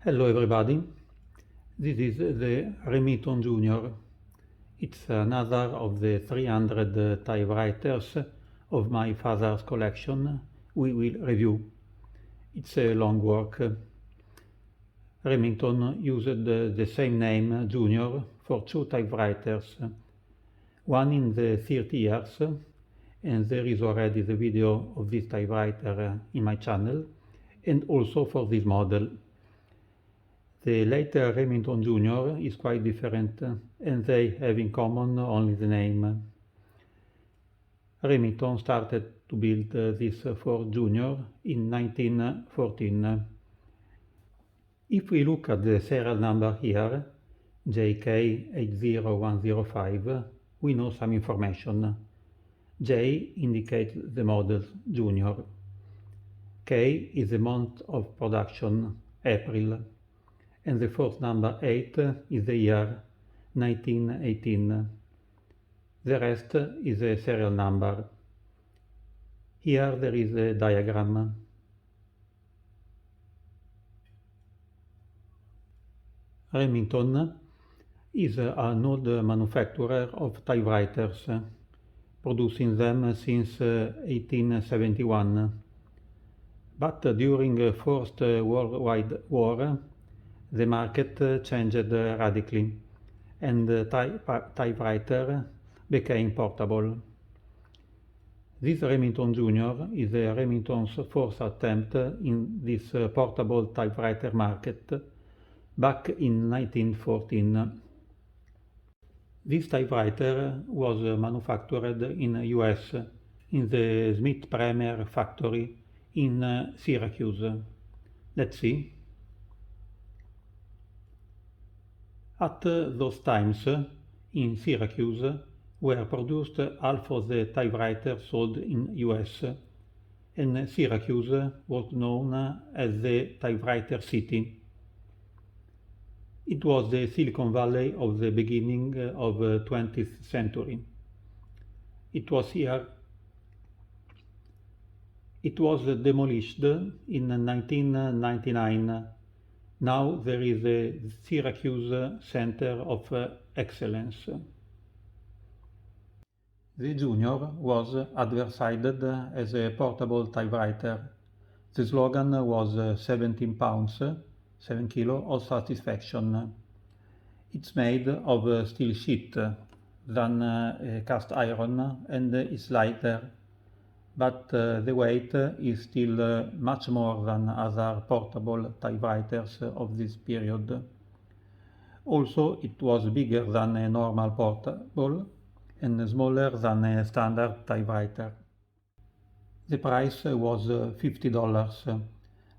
Hello everybody, this is the Remington Junior. It's another of the 300 typewriters of my father's collection we will review. It's a long work. Remington used the same name Junior for two typewriters, one in the 30 years, and there is already the video of this typewriter in my channel, and also for this model. The later Remington Junior is quite different, and they have in common only the name. Remington started to build this for Junior in 1914. If we look at the serial number here, JK80105, we know some information. J indicates the model Junior. K is the month of production, April. And the fourth number 8 is the year 1918. The rest is a serial number. Here there is a diagram. Remington is an old manufacturer of typewriters, producing them since 1871. But during the First World War, the market changed radically, and the typewriter became portable. This Remington Junior is Remington's fourth attempt in this portable typewriter market back in 1914. This typewriter was manufactured in the US in the Smith Premier factory in Syracuse. Let's see. At those times, in Syracuse, were produced half of the typewriters sold in US, and Syracuse was known as the typewriter city. It was the Silicon Valley of the beginning of the 20th century. It was here. It was demolished in 1999. Now there is a Syracuse Center of Excellence. The Junior was advertised as a portable typewriter. The slogan was 17 pounds, 7 kilo of satisfaction. It's made of steel sheet than cast iron and is lighter, but the weight is still much more than other portable typewriters of this period. Also, it was bigger than a normal portable and smaller than a standard typewriter. The price was $50,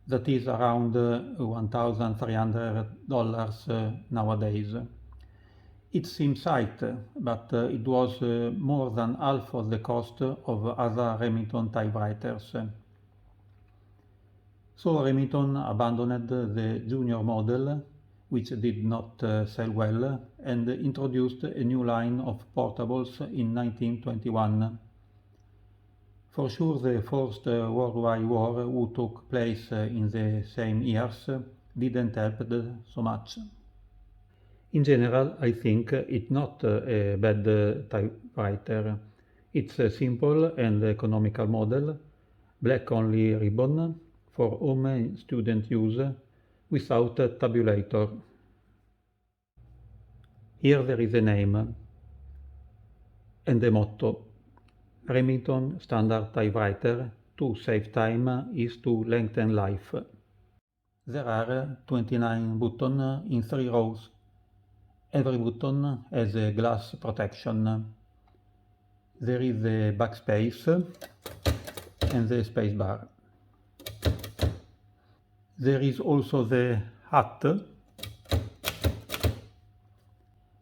that is around $1,300 nowadays. It seems right, but it was more than half of the cost of other Remington typewriters. So Remington abandoned the Junior model, which did not sell well, and introduced a new line of portables in 1921. For sure, the First Worldwide War, which took place in the same years, didn't help so much. In general, I think it's not a bad typewriter. It's a simple and economical model, black only ribbon, for home and student use, without a tabulator. Here there is a name and a motto. Remington Standard Typewriter, to save time is to lengthen life. There are 29 buttons in 3 rows. Every button has a glass protection. There is the backspace and the space bar. There is also the hat,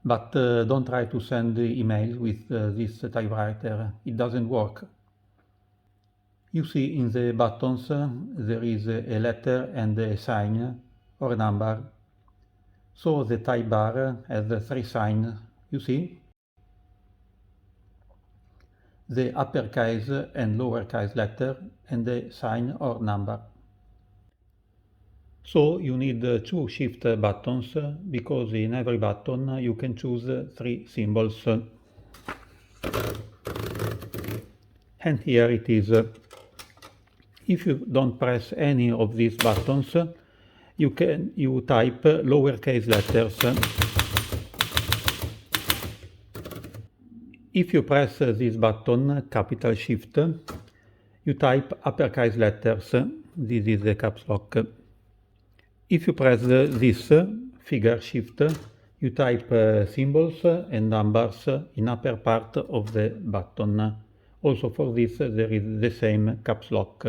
but don't try to send emails with this typewriter, it doesn't work. You see in the buttons there is a letter and a sign or a number. So the type bar has 3 signs, you see? The uppercase and lowercase letter and the sign or number. So you need two shift buttons because in every button you can choose three symbols. And here it is. If you don't press any of these buttons, you type lowercase letters. If you press this button, capital Shift, you type uppercase letters. This is the caps lock. If you press this, figure Shift, you type symbols and numbers in upper part of the button. Also for this there is the same caps lock.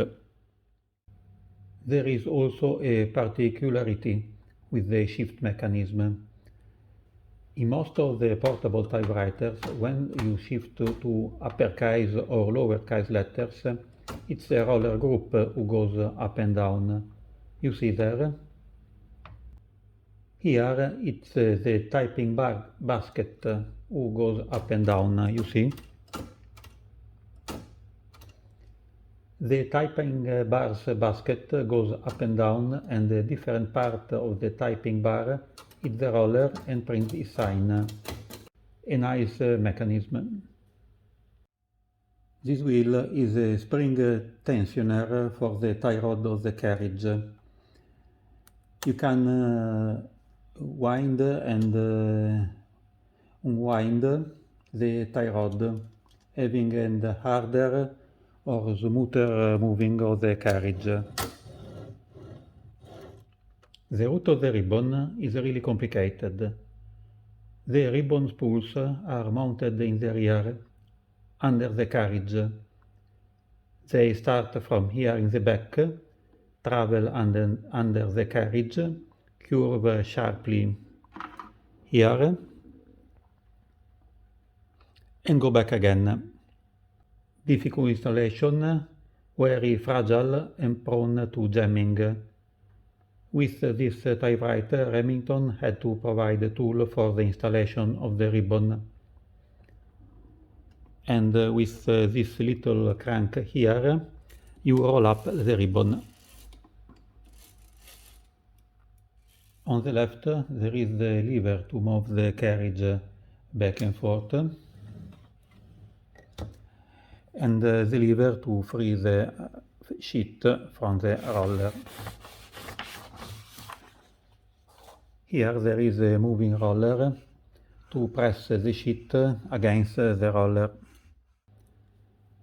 There is also a particularity with the shift mechanism. In most of the portable typewriters, when you shift to uppercase or lowercase letters, it's the roller group who goes up and down. You see there? Here it's the typing basket who goes up and down, you see? The typing bar's basket goes up and down, and the different part of the typing bar hits the roller and prints its sign. A nice mechanism. This wheel is a spring tensioner for the tie rod of the carriage. You can wind and unwind the tie rod, having a harder or smoother moving of the carriage. The route of the ribbon is really complicated. The ribbon spools are mounted in the rear, under the carriage. They start from here in the back, travel under the carriage, curve sharply here, and go back again. Difficult installation, very fragile and prone to jamming. With this typewriter, Remington had to provide a tool for the installation of the ribbon. And with this little crank here, you roll up the ribbon. On the left, there is the lever to move the carriage back and forth, and the lever to free the sheet from the roller. Here there is a moving roller to press the sheet against the roller.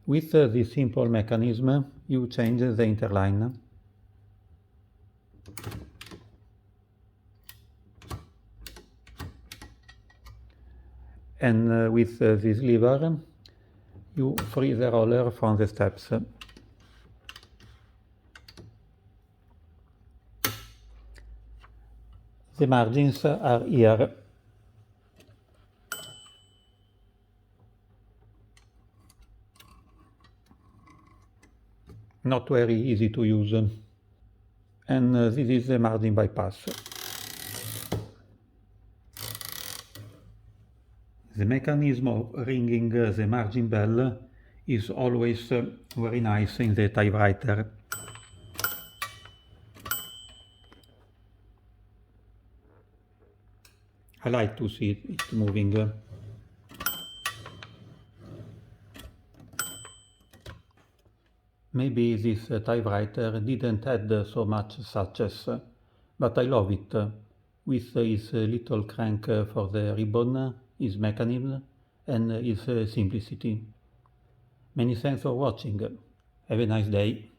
With this simple mechanism, you change the interline. And with this lever, you free the roller from the steps. The margins are here. Not very easy to use. And this is the margin bypass. The mechanism of ringing the margin bell is always very nice in the typewriter. I like to see it moving. Maybe this typewriter didn't have so much success, but I love it. With his little crank for the ribbon, his mechanism, and his simplicity. Many thanks for watching. Have a nice day.